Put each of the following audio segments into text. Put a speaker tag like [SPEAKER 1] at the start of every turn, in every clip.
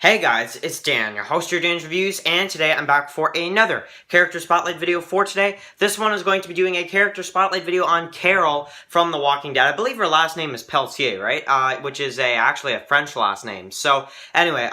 [SPEAKER 1] Hey guys, it's Dan, your host of your Dan's Reviews, and today I'm back for another character spotlight video for today. This one is going to be doing a character spotlight video on Carol from The Walking Dead. I believe her last name is Pelletier, right? Which is actually a French last name. So, anyway,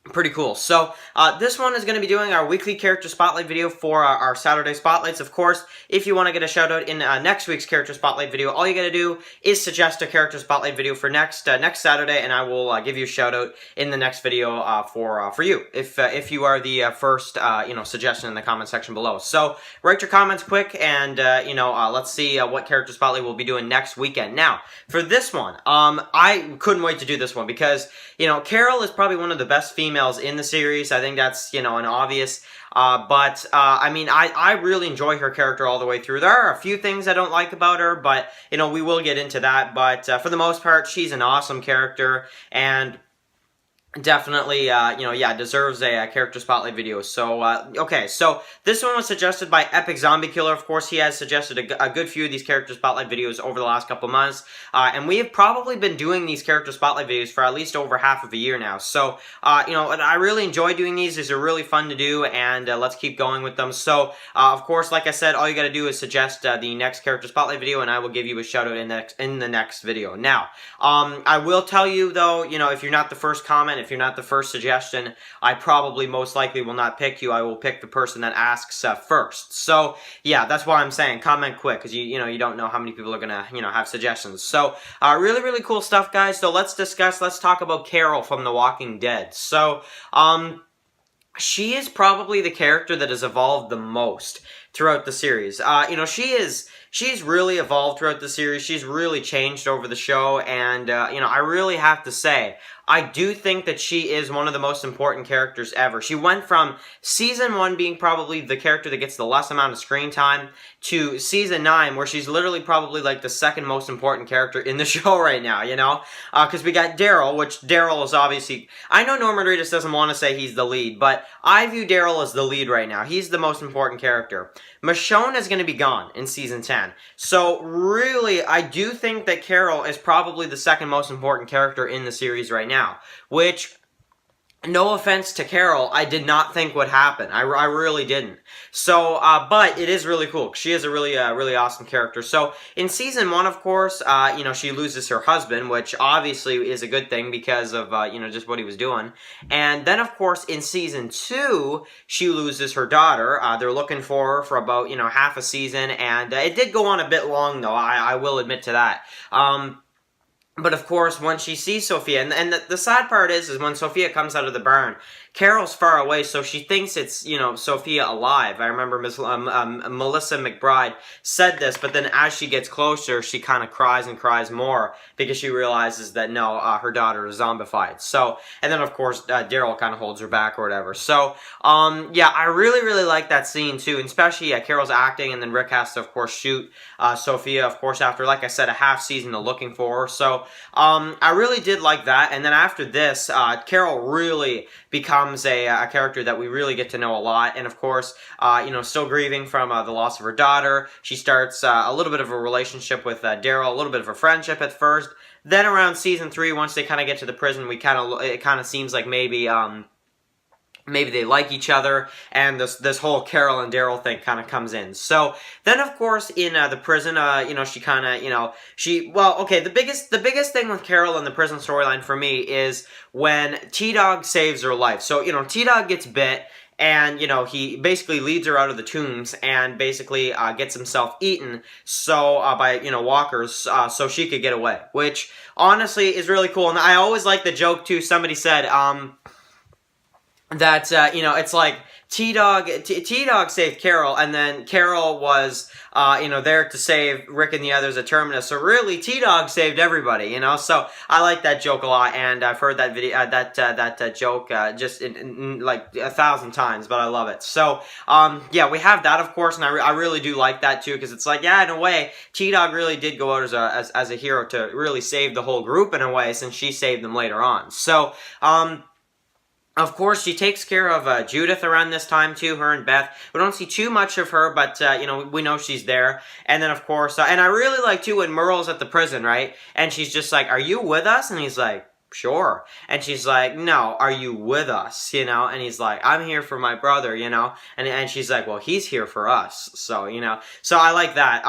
[SPEAKER 1] pretty cool. So, this one is going to be doing our weekly character spotlight video for our Saturday spotlights. Of course, if you want to get a shout out in next week's character spotlight video, all you got to do is suggest a character spotlight video for next Saturday, and I will give you a shout out in the next video for you if you are the first suggestion in the comment section below. So, write your comments quick, and let's see what character spotlight we'll be doing next weekend. Now, for this one, I couldn't wait to do this one because Carol is probably one of the best females in the series. I think that's, an obvious. I really enjoy her character all the way through. There are a few things I don't like about her, but, we will get into that. But for the most part, she's an awesome character, and definitely, deserves a character spotlight video. So, okay, so this one was suggested by Epic Zombie Killer. Of course, he has suggested a good few of these character spotlight videos over the last couple months, and we have probably been doing these character spotlight videos for at least over half of a year now. So, I really enjoy doing these. These are really fun to do, and let's keep going with them. So, of course, like I said, all you gotta do is suggest the next character spotlight video, and I will give you a shout out in the next video. Now, I will tell you though, if you're not the first comment, if you're not the first suggestion, I probably most likely will not pick you. I will pick the person that asks first. So, yeah, that's why I'm saying comment quick, because you don't know how many people are gonna, have suggestions. So, really, really cool stuff, guys. So, let's talk about Carol from The Walking Dead. So, she is probably the character that has evolved the most throughout the series. She's really evolved throughout the series. She's really changed over the show, and, I really have to say, I do think that she is one of the most important characters ever. She went from Season 1 being probably the character that gets the less amount of screen time to Season 9, where she's literally probably like the second most important character in the show right now, Because we got Daryl, which Daryl is obviously... I know Norman Reedus doesn't want to say he's the lead, but I view Daryl as the lead right now. He's the most important character. Michonne is going to be gone in Season 10. So, really, I do think that Carol is probably the second most important character in the series right now, which, no offense to Carol, I did not think would happen. I really didn't. So, but it is really cool. She is a really awesome character. So, in Season 1, of course, she loses her husband, which obviously is a good thing because of, just what he was doing. And then, of course, in Season 2, she loses her daughter. They're looking for her for about, half a season, and it did go on a bit long, though. I will admit to that. But of course, when she sees Sophia, and the sad part is when Sophia comes out of the barn, Carol's far away, so she thinks it's, Sophia alive. I remember Melissa McBride said this, but then as she gets closer, she kind of cries and cries more because she realizes that, no, her daughter is zombified. So, and then, of course, Daryl kind of holds her back or whatever. So, I really like that scene, too, and especially Carol's acting, and then Rick has to, of course, shoot Sophia, of course, after, like I said, a half season of looking for her. So, I really did like that, and then after this, Carol really becomes a character that we really get to know a lot, and of course, still grieving from the loss of her daughter. She starts a little bit of a relationship with Daryl, a little bit of a friendship at first. Then around Season 3, once they kind of get to the prison, it kind of seems like maybe they like each other, and this whole Carol and Daryl thing kind of comes in. So, then of course, in the prison, she kind of, the biggest thing with Carol in the prison storyline for me is when T-Dog saves her life. So, T-Dog gets bit, and, he basically leads her out of the tombs and basically gets himself eaten by walkers so she could get away, which honestly is really cool. And I always like the joke, too. Somebody said, that, it's like T-Dog saved Carol, and then Carol was, there to save Rick and the others at Terminus. So really, T-Dog saved everybody, So I like that joke a lot, and I've heard that video, that joke, just like 1,000 times, but I love it. So, we have that, of course, and I really do like that too, because it's like, in a way, T-Dog really did go out as a hero to really save the whole group in a way, since she saved them later on. So, of course, she takes care of Judith around this time, too, her and Beth. We don't see too much of her, but, we know she's there. And then, of course, and I really like, too, when Merle's at the prison, right? And she's just like, "Are you with us?" And he's like, sure. And she's like, no, are you with us? You know, and he's like, I'm here for my brother, you know, and she's like, well, he's here for us. So, you know, so I like that.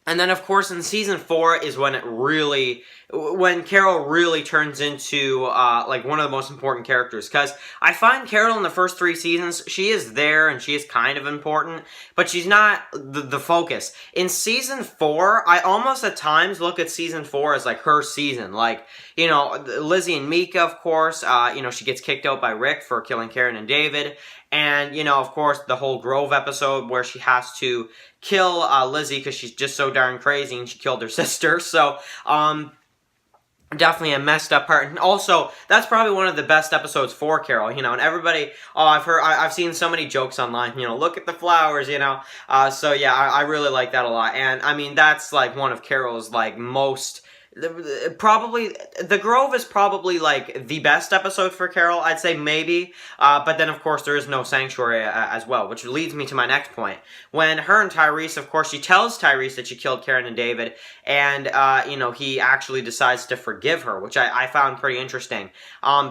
[SPEAKER 1] And then, of course, in season 4 is when Carol really turns into, like, one of the most important characters. Because I find Carol in the first 3 seasons, she is there and she is kind of important, but she's not the focus. In season 4, I almost at times look at season 4 as, like, her season. Like, you know, Lizzie and Mika, of course, you know, she gets kicked out by Rick for killing Karen and David. And, you know, of course, the whole Grove episode where she has to kill Lizzie because she's just so darn crazy and she killed her sister. So, definitely a messed up part. And also, that's probably one of the best episodes for Carol, you know, and everybody, I've seen so many jokes online, you know, look at the flowers, you know, so yeah, I really like that a lot. And, I mean, that's, like, one of Carol's, like, most... Probably, The Grove is probably, like, the best episode for Carol, I'd say, maybe, but then, of course, there is no Sanctuary as well, which leads me to my next point. When her and Tyrese, of course, she tells Tyrese that she killed Karen and David, and, you know, he actually decides to forgive her, which I found pretty interesting,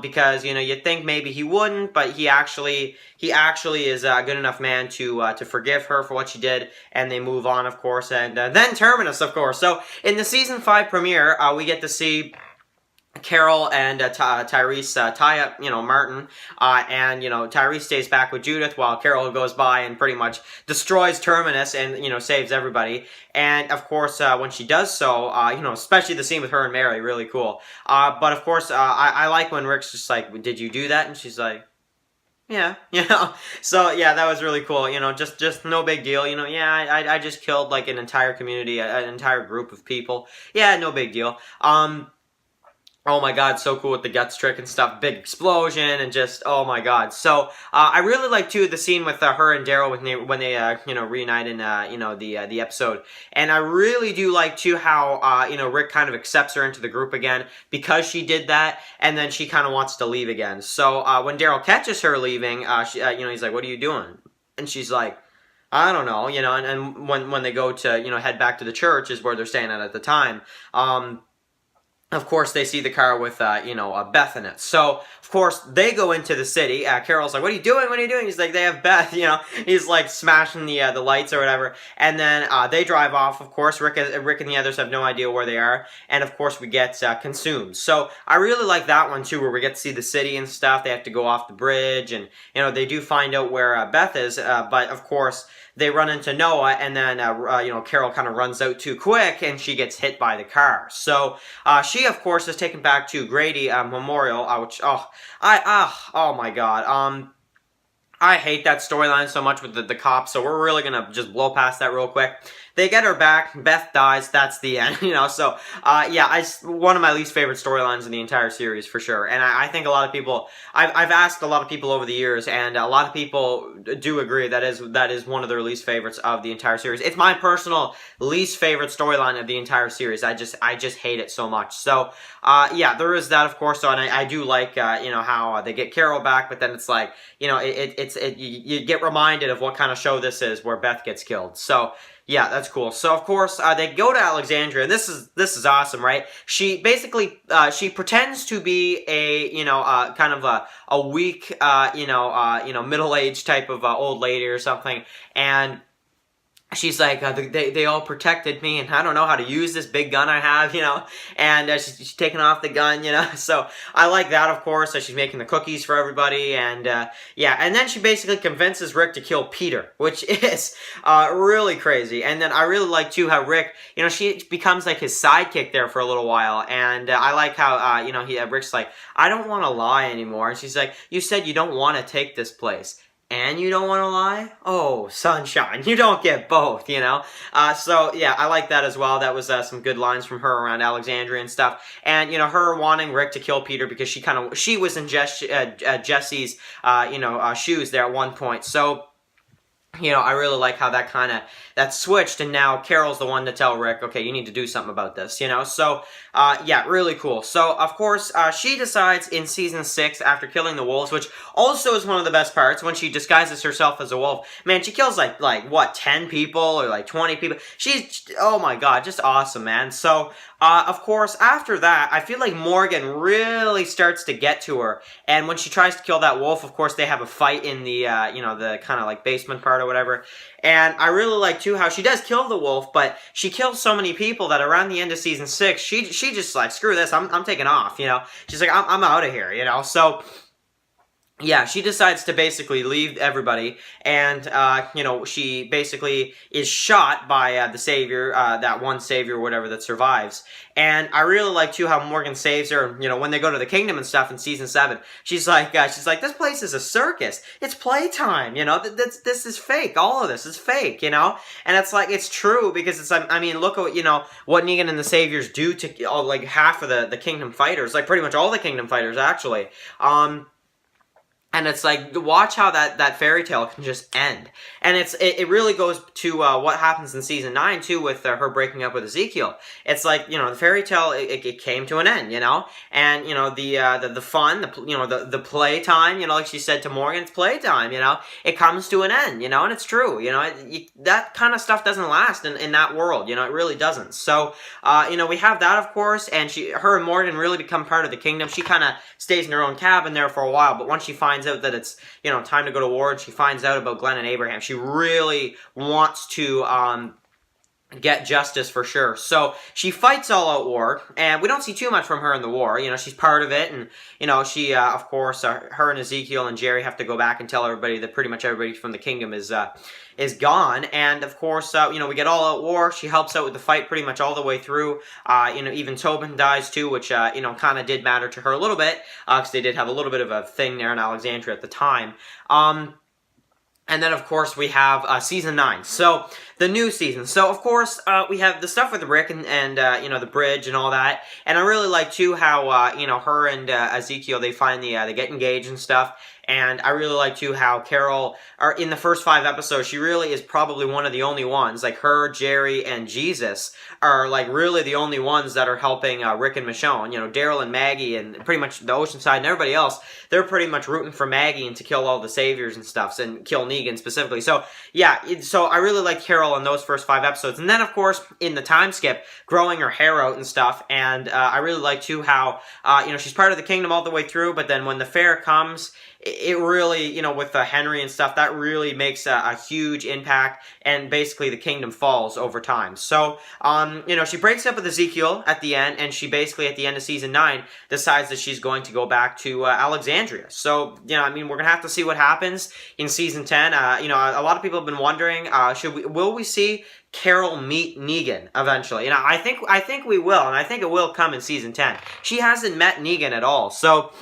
[SPEAKER 1] because, you know, you'd think maybe he wouldn't, but he actually is a good enough man to forgive her for what she did, and they move on, of course, and then Terminus, of course. So, in the Season 5 premiere, we get to see Carol and Tyrese tie up, you know, Martin, and, you know, Tyrese stays back with Judith while Carol goes by and pretty much destroys Terminus and, you know, saves everybody. And, of course, when she does so, you know, especially the scene with her and Mary, really cool. But, of course, I like when Rick's just like, did you do that? And she's like, yeah, you know, so, yeah, that was really cool, you know, just no big deal, you know, yeah, I just killed, like, an entire community, an entire group of people, yeah, no big deal, oh my god, so cool with the guts trick and stuff, big explosion, and just, oh my god, so, I really like, too, the scene with her and Daryl when they you know, reunite in, you know, the episode, and I really do like, too, how, you know, Rick kind of accepts her into the group again, because she did that, and then she kind of wants to leave again, so, when Daryl catches her leaving, you know, he's like, what are you doing? And she's like, I don't know, you know, and when they go to, you know, head back to the church is where they're staying at the time, of course, they see the car with, you know, Beth in it. So, of course, they go into the city. Carol's like, what are you doing? What are you doing? He's like, they have Beth, you know. He's, like, smashing the lights or whatever. And then they drive off, of course. Rick and the others have no idea where they are. And, of course, we get consumed. So, I really like that one, too, where we get to see the city and stuff. They have to go off the bridge. And, you know, they do find out where Beth is. But, of course, they run into Noah, and then, you know, Carol kind of runs out too quick, and she gets hit by the car. So, she, of course, is taken back to Grady Memorial, which, oh my god, I hate that storyline so much with the cops, so we're really gonna just blow past that real quick. They get her back, Beth dies, that's the end, you know, so, yeah, one of my least favorite storylines in the entire series, for sure, and I think a lot of people, I've asked a lot of people over the years, and a lot of people do agree that is one of their least favorites of the entire series. It's my personal least favorite storyline of the entire series. I just hate it so much, so, yeah, there is that, of course, so, and I do like, you know, how they get Carol back, but then it's like, you know, you get reminded of what kind of show this is, where Beth gets killed, so, yeah, that's cool. So, of course, they go to Alexandria, and this is awesome, right? She basically, she pretends to be a, you know, kind of a weak, you know, middle-aged type of old lady or something, and she's like, they all protected me, and I don't know how to use this big gun I have, you know, and she's taking off the gun, you know, so I like that, of course, so she's making the cookies for everybody, and, yeah, and then she basically convinces Rick to kill Peter, which is, really crazy, and then I really like, too, how Rick, you know, she becomes, like, his sidekick there for a little while, and I like how, you know, Rick's like, I don't want to lie anymore, and she's like, you said you don't want to take this place. And you don't want to lie? Oh, sunshine. You don't get both, you know? So, yeah, I like that as well. That was some good lines from her around Alexandria and stuff. And, you know, her wanting Rick to kill Peter because she was in Jesse's, you know, shoes there at one point. So, I really like how that switched, and now Carol's the one to tell Rick, okay, you need to do something about this, So, yeah, really cool. So, of course, she decides in season 6, after killing the wolves, which also is one of the best parts, when she disguises herself as a wolf. Man, she kills, what, 10 people, or 20 people? She's, oh my god, just awesome, man. So, of course, after that, I feel like Morgan really starts to get to her, and when she tries to kill that wolf, of course, they have a fight in the, the kind of basement part or whatever. And I really like too how she does kill the wolf, but she kills so many people that around the end of season 6, she just screw this, I'm taking off, She's like, I'm out of here, So, yeah, she decides to basically leave everybody, and, she basically is shot by the savior, that one savior or whatever that survives. And I really like, too, how Morgan saves her, when they go to the kingdom and stuff in season 7. She's like, this place is a circus. It's playtime, this is fake. All of this is fake, And it's it's true, because it's, look at, what Negan and the saviors do to, half of the kingdom fighters, pretty much all the kingdom fighters, actually. And it's watch how that fairy tale can just end. And it really goes to what happens in season 9, too, with her breaking up with Ezekiel. It's the fairy tale, it came to an end, And, the fun, the playtime, like she said to Morgan, it's playtime, It comes to an end, and it's true, that kind of stuff doesn't last in that world, it really doesn't. So, we have that, of course, and her and Morgan really become part of the kingdom. She kind of stays in her own cabin there for a while, but once she finds out that it's, time to go to war, and she finds out about Glenn and Abraham, she really wants to, get justice for sure. So she fights all out war, and we don't see too much from her in the war. She's part of it, and she, of course, her and Ezekiel and Jerry have to go back and tell everybody that pretty much everybody from the kingdom is gone. And of course, we get all out war. She helps out with the fight pretty much all the way through. Even Tobin dies too, which kind of did matter to her a little bit, because they did have a little bit of a thing there in Alexandria at the time. And then, of course, we have season 9. So, the new season. So, of course, we have the stuff with Rick and the bridge and all that. And I really like, too, how, her and Ezekiel, they get engaged and stuff. And I really like, too, how Carol, in the first 5 episodes, she really is probably one of the only ones. Her, Jerry, and Jesus are, really the only ones that are helping Rick and Michonne. Daryl and Maggie and pretty much the Oceanside and everybody else, they're pretty much rooting for Maggie and to kill all the saviors and stuff, and kill Negan specifically. So, yeah, so I really like Carol in those first 5 episodes. And then, of course, in the time skip, growing her hair out and stuff. And I really like, too, how, she's part of the kingdom all the way through, but then when the fair comes, it really, with Henry and stuff, that really makes a huge impact, and basically the kingdom falls over time. So, she breaks up with Ezekiel at the end, and she basically, at the end of season 9, decides that she's going to go back to Alexandria. So, we're going to have to see what happens in season 10. A lot of people have been wondering, will we see Carol meet Negan eventually? I think we will, and I think it will come in season 10. She hasn't met Negan at all, so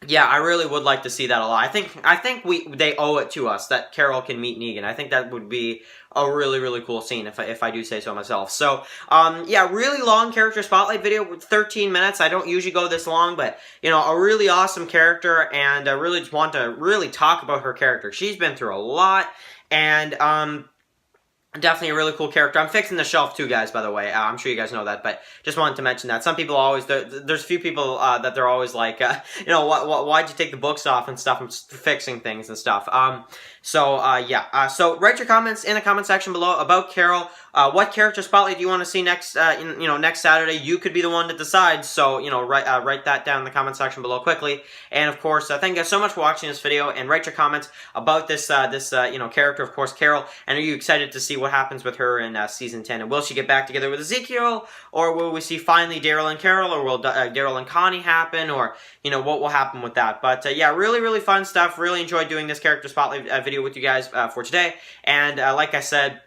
[SPEAKER 1] yeah, I really would like to see that a lot. I think they owe it to us that Carol can meet Negan. I think that would be a really, really cool scene, if I do say so myself. So, yeah, really long character spotlight video with 13 minutes. I don't usually go this long, but, a really awesome character, and I really just want to really talk about her character. She's been through a lot, and, definitely a really cool character. I'm fixing the shelf too, guys, by the way. I'm sure you guys know that, but just wanted to mention that. Some people always, there's a few people that they're always like, why'd you take the books off and stuff? I'm fixing things and stuff. Yeah. So write your comments in the comment section below about Carol. What character spotlight do you want to see next, next Saturday? You could be the one to decide. So, write that down in the comment section below quickly. And of course, thank you guys so much for watching this video, and write your comments about this, character, of course, Carol. And are you excited to see what happens with her in season 10? And will she get back together with Ezekiel, or will we see finally Daryl and Carol, or will Daryl and Connie happen, or what will happen with that? But yeah, really, really fun stuff. Really enjoyed doing this character spotlight video with you guys for today. And like I said,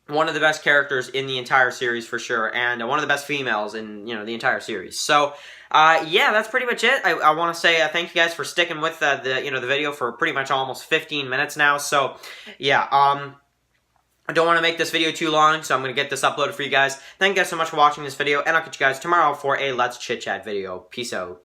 [SPEAKER 1] one of the best characters in the entire series for sure, and one of the best females in the entire series. So yeah, that's pretty much it. I want to say thank you guys for sticking with the video for pretty much almost 15 minutes now. So yeah, I don't want to make this video too long, so I'm going to get this uploaded for you guys. Thank you guys so much for watching this video, and I'll catch you guys tomorrow for a Let's Chit Chat video. Peace out.